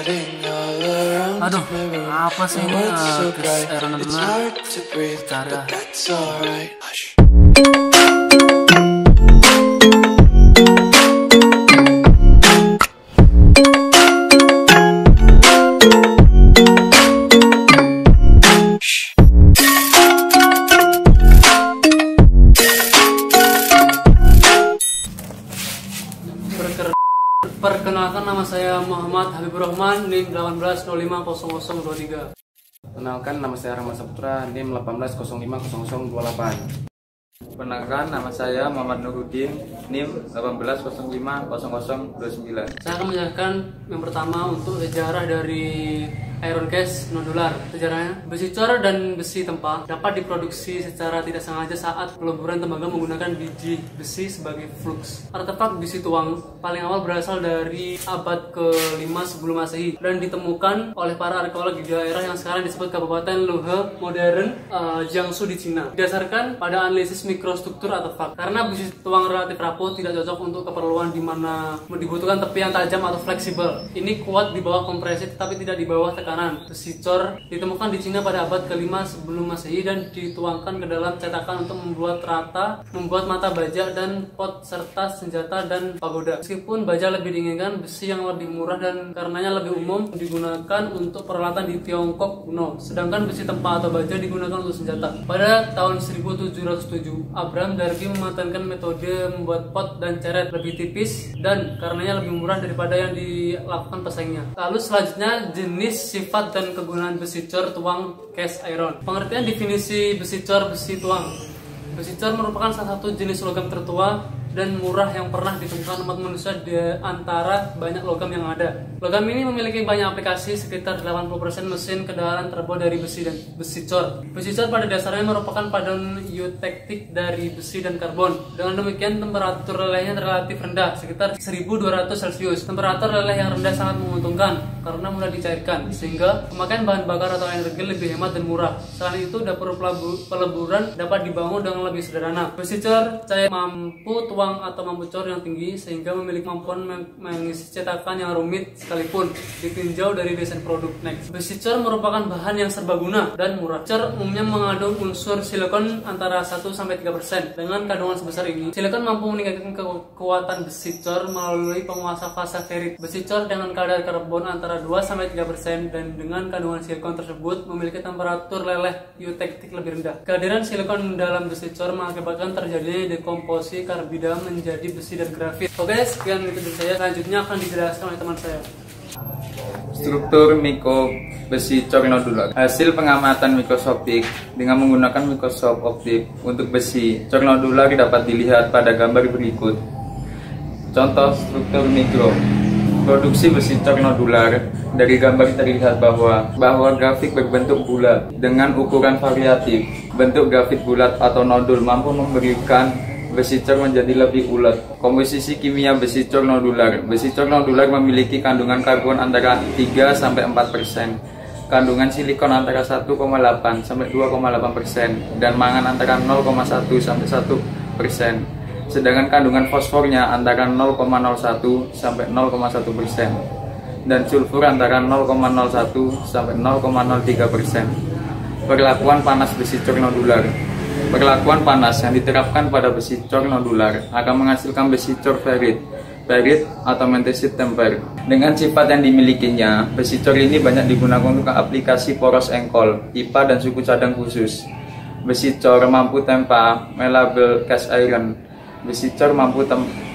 Aduh, apa sih ini gas air benar? Cara. Perkenalkan, nama saya Muhammad Habibur Rahman, NIM 18050023. Kenalkan, nama saya Rahmat Saputra, NIM 18050028. Perkenalkan, nama saya Muhammad Nuruddin, NIM 18050029. Saya akan menjelaskan yang pertama untuk sejarah dari iron case nodular. Sejarahnya, besi cor dan besi tempa dapat diproduksi secara tidak sengaja saat peleburan tembaga menggunakan biji besi sebagai flux. Artefak besi tuang paling awal berasal dari abad ke-5 sebelum Masehi dan ditemukan oleh para arkeolog di daerah yang sekarang disebut Kabupaten Luhe modern, Jiangsu di Cina. Didasarkan pada analisis mikrostruktur artefak, karena besi tuang relatif rapuh, tidak cocok untuk keperluan di mana dibutuhkan tepi yang tajam atau fleksibel. Ini kuat di bawah kompresi tetapi tidak di bawah tekanan. Besi cor ditemukan di Cina pada abad ke-5 sebelum Masehi dan dituangkan ke dalam cetakan untuk membuat mata baja dan pot serta senjata dan pagoda. Meskipun baja lebih diinginkan, besi yang lebih murah dan karenanya lebih umum digunakan untuk peralatan di Tiongkok kuno, sedangkan besi tempa atau baja digunakan untuk senjata. Pada tahun 1707, Abraham Darby mematentkan metode membuat pot dan ceret lebih tipis dan karenanya lebih murah daripada yang dilakukan pesaingnya. Lalu selanjutnya, jenis, sifat dan kegunaan besi cor tuang cast iron. Pengertian definisi besi cor besi tuang. Besi cor merupakan salah satu jenis logam tertua dan murah yang pernah ditemukan umat manusia di antara banyak logam yang ada. Logam ini memiliki banyak aplikasi, sekitar 80% mesin kendaraan terbuat dari besi dan besi cor. Besi cor pada dasarnya merupakan paduan eutektik dari besi dan karbon. Dengan demikian, temperatur lelehnya relatif rendah, sekitar 1200 Celcius. Temperatur leleh yang rendah sangat menguntungkan karena mudah dicairkan, sehingga pemakaian bahan bakar atau energi lebih hemat dan murah. Selain itu, dapur peleburan dapat dibangun dengan lebih sederhana. Besi cor cair mampu tuang atau mampu cor yang tinggi, sehingga memiliki kemampuan mengisi cetakan yang rumit sekalipun ditinjau dari desain produk. Next, besi cor merupakan bahan yang serbaguna dan murah. Cor umumnya mengandung unsur silikon antara 1-3%. Dengan kandungan sebesar ini, silikon mampu meningkatkan kekuatan besi cor melalui penguasa fase ferrit. Besi cor dengan kadar karbon antara 2-3% dan dengan kandungan silikon tersebut memiliki temperatur leleh eutektik lebih rendah. Kehadiran silikon dalam besi cor mengakibatkan terjadinya dekomposisi karbida menjadi besi dan grafit. Oke, sekian itu dari saya. Selanjutnya akan dijelaskan oleh teman saya. Struktur mikro besi cor nodular. Hasil pengamatan mikroskopik dengan menggunakan mikroskop optik untuk besi cor nodular dapat dilihat pada gambar berikut. Contoh struktur mikro. Produksi besi cor nodular. Dari gambar terlihat bahwa grafit berbentuk bulat dengan ukuran variatif. Bentuk grafit bulat atau nodul mampu memberikan besi cor menjadi lebih ulet. Komposisi kimia besi cor nodular. Besi cor nodular memiliki kandungan karbon antara 3-4%, kandungan silikon antara 1,8-2,8%, dan mangan antara 0,1-1%. Sedangkan kandungan fosfornya antara 0,01-0,1%, dan sulfur antara 0,01-0,03%. Perlakuan panas besi cor nodular. Perlakuan panas yang diterapkan pada besi cor nodular akan menghasilkan besi cor ferrit atau mentesit temper. Dengan sifat yang dimilikinya, besi cor ini banyak digunakan untuk aplikasi poros engkol, pipa, dan suku cadang khusus. Besi cor mampu tempa malleable cast iron. Besi cor mampu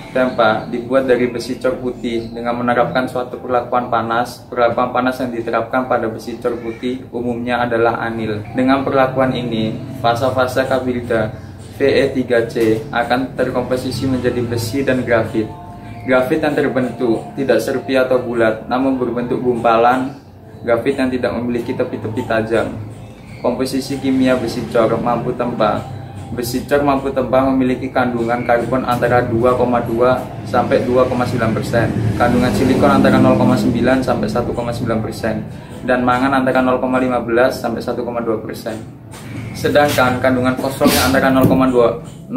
tempa dibuat dari besi cor putih dengan menerapkan suatu perlakuan panas. Perlakuan panas yang diterapkan pada besi cor putih umumnya adalah anil. Dengan perlakuan ini, fasa-fasa kabirda Fe3C akan terkomposisi menjadi besi dan grafit. Grafit yang terbentuk tidak serpi atau bulat, namun berbentuk gumpalan. Grafit yang tidak memiliki tepi-tepi tajam. Komposisi kimia besi cor mampu tempa. Besi cor mampu tempa memiliki kandungan karbon antara 2,2-2,9%, kandungan silikon antara 0,9-1,9%, dan mangan antara 0,15-1,2%. Sedangkan kandungan fosfornya antara 0,02-0,2%,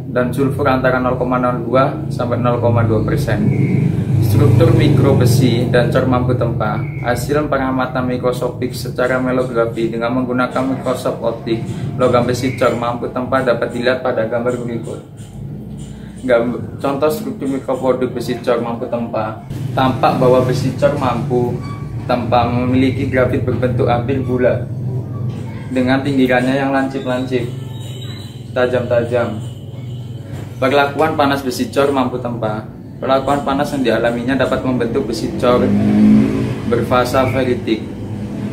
dan sulfur antara 0,02-0,2%. struktur mikro besi dan cor mampu tempa. Hasil pengamatan mikroskopik secara melografi dengan menggunakan mikroskop optik, logam besi cor mampu tempa dapat dilihat pada gambar berikut. Contoh struktur mikroproduk besi cor mampu tempa. Tampak bahwa besi cor mampu tempa memiliki grafit berbentuk hampir bulat dengan pinggirannya yang lancip-lancip, tajam-tajam. Perlakuan panas besi cor mampu tempa. Perlakuan panas yang dialaminya dapat membentuk besi cor berfasa ferritik.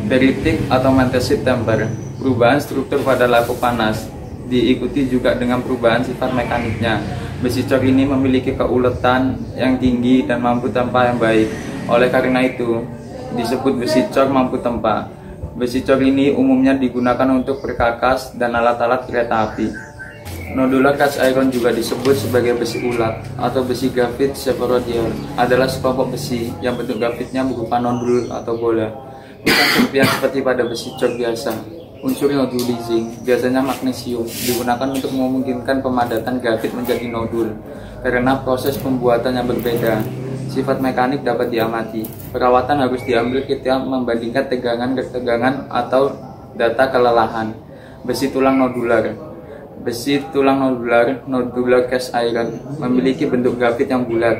Ferritik atau mantesit temper. Perubahan struktur pada laku panas diikuti juga dengan perubahan sifat mekaniknya. Besi cor ini memiliki keuletan yang tinggi dan mampu tempa yang baik. Oleh karena itu, disebut besi cor mampu tempa. Besi cor ini umumnya digunakan untuk perkakas dan alat-alat kereta api. Nodular cast iron juga disebut sebagai besi ulat atau besi grafit separodial, adalah sekelompok besi yang bentuk grafitnya berupa nodul atau bola, bukan serpihan seperti pada besi cor biasa. Unsur nodulizing, biasanya magnesium, digunakan untuk memungkinkan pemadatan grafit menjadi nodul karena proses pembuatan yang berbeda. Sifat mekanik dapat diamati. Perawatan harus diambil ketika membandingkan tegangan atau data kelelahan. Besi tulang nodular. Besi tulang nodular, nodular cast iron, memiliki bentuk grafit yang bulat,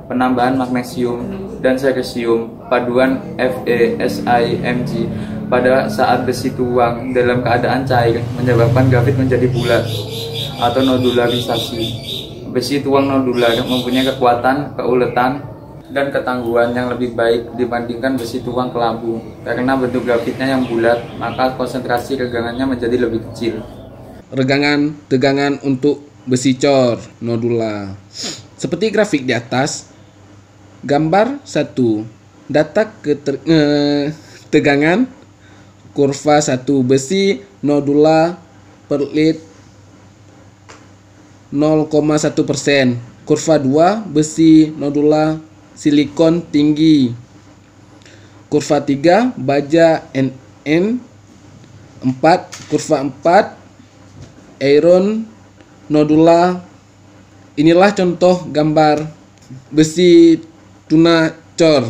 penambahan magnesium dan cesium, paduan Fe, Si, Mg. Pada saat besi tuang dalam keadaan cair menyebabkan grafit menjadi bulat atau nodularisasi. Besi tuang nodular mempunyai kekuatan, keuletan, dan ketangguhan yang lebih baik dibandingkan besi tuang kelabu. Karena bentuk grafitnya yang bulat, maka konsentrasi regangannya menjadi lebih kecil. Regangan tegangan untuk besi cor nodular. Seperti grafik di atas, gambar 1, data tegangan kurva 1 besi nodular per lit 0,1%. Kurva 2 besi nodular silikon tinggi. Kurva 3 baja NN. 4 kurva 4 iron nodular. Inilah contoh gambar besi tuna cor.